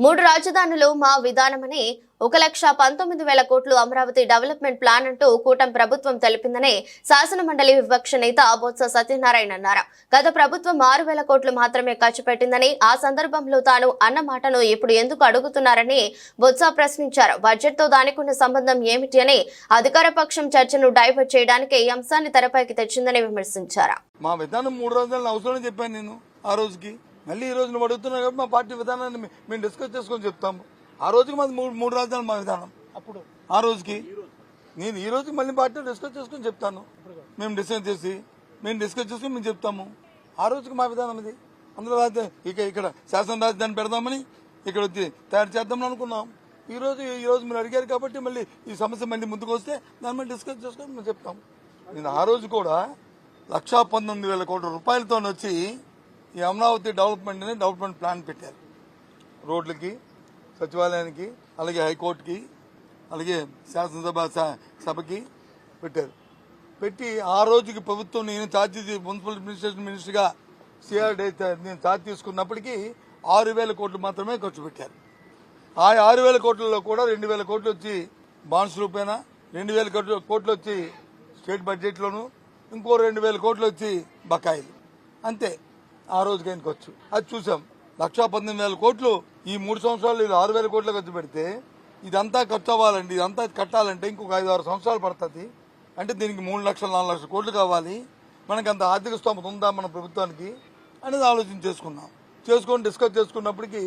మూడు రాజధానులు మా విధానమని 1,19,000 కోట్లు అమరావతి డెవలప్మెంట్ ప్లాన్ అంటూ కూటమి ప్రభుత్వం తెలిపిందని శాసన మండలి విపక్ష నేత బొత్స సత్యనారాయణ అన్నారు. గత ప్రభుత్వం 6,000 కోట్లు మాత్రమే ఖర్చు పెట్టిందని, ఆ సందర్భంలో తాను అన్న మాటను ఇప్పుడు ఎందుకు అడుగుతున్నారని బొత్స ప్రశ్నించారు. బడ్జెట్ తో దానికున్న సంబంధం ఏమిటి అని అధికార పక్షం చర్చను డైవర్ట్ చేయడానికి ఈ అంశాన్ని తెరపైకి తెచ్చిందని విమర్శించారు. మా విధానం 3 రోజులు అవసరం చెప్పాను నేను ఆ రోజుకి. మళ్ళీ ఈ రోజు నువ్వు అడుగుతున్నావు కాబట్టి మా పార్టీ విధానాన్ని మేము డిస్కస్ చేసుకొని చెప్తాము. ఆ రోజుకి మాది మూడు రాజధానులు మా విధానం. అప్పుడు ఆ రోజుకి నేను ఈ రోజుకి మళ్ళీ పార్టీ డిస్కస్ చేసుకొని చెప్తాను. మేము డిస్కస్ చేసుకుని మేము చెప్తాము. ఆ రోజుకి మా విధానం ఇది. అందులో ఇక్కడ శాసన రాజధాని పెడదామని ఇక్కడ వచ్చి తయారు చేద్దామని అనుకున్నాం. ఈ రోజు మీరు అడిగారు కాబట్టి మళ్ళీ ఈ సమస్య మళ్ళీ ముందుకు వస్తే దాని మీద డిస్కస్ చేసుకొని మేము చెప్తాం. నేను ఆ రోజు కూడా 1,19,000 కోట్ల రూపాయలతో వచ్చి ఈ అమరావతి డెవలప్మెంట్ ప్లాన్ పెట్టారు. రోడ్లకి, సచివాలయానికి, అలాగే హైకోర్టుకి, అలాగే శాసనసభకి పెట్టారు. పెట్టి ఆ రోజుకి ప్రభుత్వం నేను మున్సిపల్ అడ్మినిస్ట్రేషన్ మినిస్టర్గా సిఆర్డీ నేను ఛార్జ్ తీసుకున్నప్పటికీ 6,000 కోట్లు మాత్రమే ఖర్చు పెట్టారు. ఆ 6,000 కోట్లలో కూడా 2,000 కోట్లు వచ్చి బాండ్స్ రూపేనా, 2,000 కోట్లు వచ్చి స్టేట్ బడ్జెట్లోను, ఇంకో 2,000 కోట్లు వచ్చి బకాయిలు. అంతే ఆ రోజుకి ఆయనకు వచ్చు. అది చూసాం. 1,19,000 కోట్లు ఈ 3 సంవత్సరాలు 6,000 కోట్లు ఖర్చు పెడితే ఇదంతా ఖర్చు అవ్వాలండి, ఇదంతా కట్టాలంటే ఇంకొక 5-6 సంవత్సరాలు పడుతుంది. అంటే దీనికి 3 లక్షలు 4 లక్షల కోట్లు కావాలి. మనకు అంత ఆర్థిక స్తోమత ఉందా మన ప్రభుత్వానికి అనేది ఆలోచన చేసుకొని డిస్కస్ చేసుకున్నప్పటికీ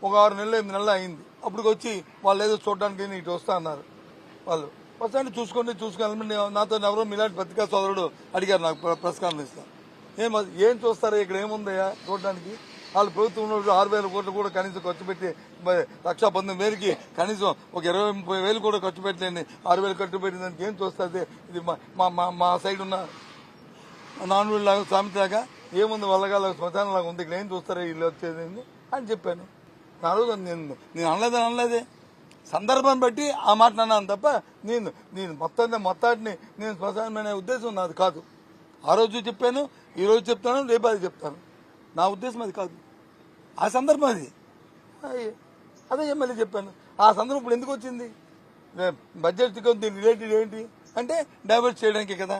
ఒక 6 నెలలు 8 నెలలు అయింది. అప్పటికి వచ్చి వాళ్ళు ఏదో చూడడానికి ఇటు వస్తా అన్నారు. వాళ్ళు వస్తాను చూసుకొని నాతో ఎవరో మీలాంటి పత్రికా సోదరుడు అడిగారు నాకు ప్రెస్ కాన్ఫరెన్స్ లో. ఏం చూస్తారా ఇక్కడ ఏముందయ్యా చూడడానికి? వాళ్ళు ప్రభుత్వం 6,000 కోట్లు కూడా కనీసం ఖర్చు పెట్టి 1,19,000కి కనీసం ఒక 20,000 కూడా ఖర్చు పెట్టలేండి. 6,000 ఖర్చు పెట్టిన దానికి ఏం చూస్తుంది? ఇది మా సైడ్ ఉన్న నాన్ లాగా సామెతలాగా ఏముంది, వల్లగా శ్మశానం లాగా ఉంది, ఇక్కడ ఏం చూస్తారా వీళ్ళు వచ్చేది అని చెప్పాను. ఆ రోజు నేను అనలేదే, సందర్భాన్ని బట్టి ఆ మాట అన్నాను తప్ప నేను మొత్తాన్ని నేను శ్మశానం అనే ఉద్దేశం నాది కాదు. ఆ రోజు చెప్పాను, ఈ రోజు చెప్తాను, రేపు అది చెప్తాను. నా ఉద్దేశం అది కాదు. ఆ సందర్భం అది అదే మళ్ళీ చెప్పాను. ఆ సందర్భం ఇప్పుడు ఎందుకు వచ్చింది? బడ్జెట్ దీని రిలేటెడ్ ఏంటి అంటే డైవర్ట్ చేయడానికి కదా.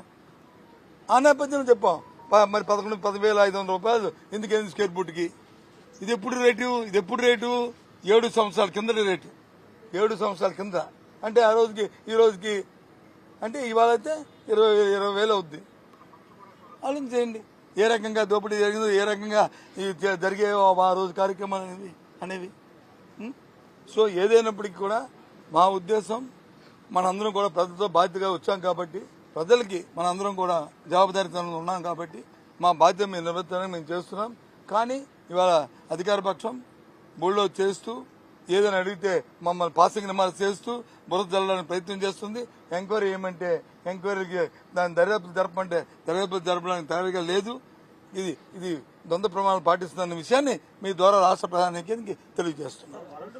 ఆ నేపథ్యంలో చెప్పాం. మరి 11,500 రూపాయలు ఎందుకైంది స్క్వేర్ ఫుట్కి? ఇది ఎప్పుడు రేటు? 7 సంవత్సరాల కిందటి రేటు. 7 సంవత్సరాల కింద అంటే ఆ రోజుకి ఈ రోజుకి అంటే ఇవాళ అయితే 20,000 అవుద్ది. ఆలోచించేయండి ఏ రకంగా దోపిడీ జరిగిందో, ఏ రకంగా జరిగే ఆ రోజు కార్యక్రమాలు అనేవి. సో ఏదైనప్పటికీ కూడా మా ఉద్దేశం మనందరం కూడా ప్రజలతో బాధ్యతగా వచ్చాం కాబట్టి, ప్రజలకి మనందరం కూడా జవాబుదారీతనంలో ఉన్నాం కాబట్టి మా బాధ్యత మేము నిర్వర్తనం మేము చేస్తున్నాం. కానీ ఇవాళ అధికార పక్షం బోల్డో చేస్తూ ఏదైనా అడిగితే మమ్మల్ని పాసింగ్ నిమాలు చేస్తూ బురద జల్లడానికి ప్రయత్నం చేస్తుంది. ఎంక్వైరీ ఏమంటే ఎంక్వైరీకి దాని దర్యాప్తు జరపడానికి తయారుగా లేదు. ఇది ద్వంద్వ ప్రమాణాలు పాటిస్తున్న విషయాన్ని మీ ద్వారా రాష్ట్ర ప్రధానికి తెలియజేస్తున్నాను.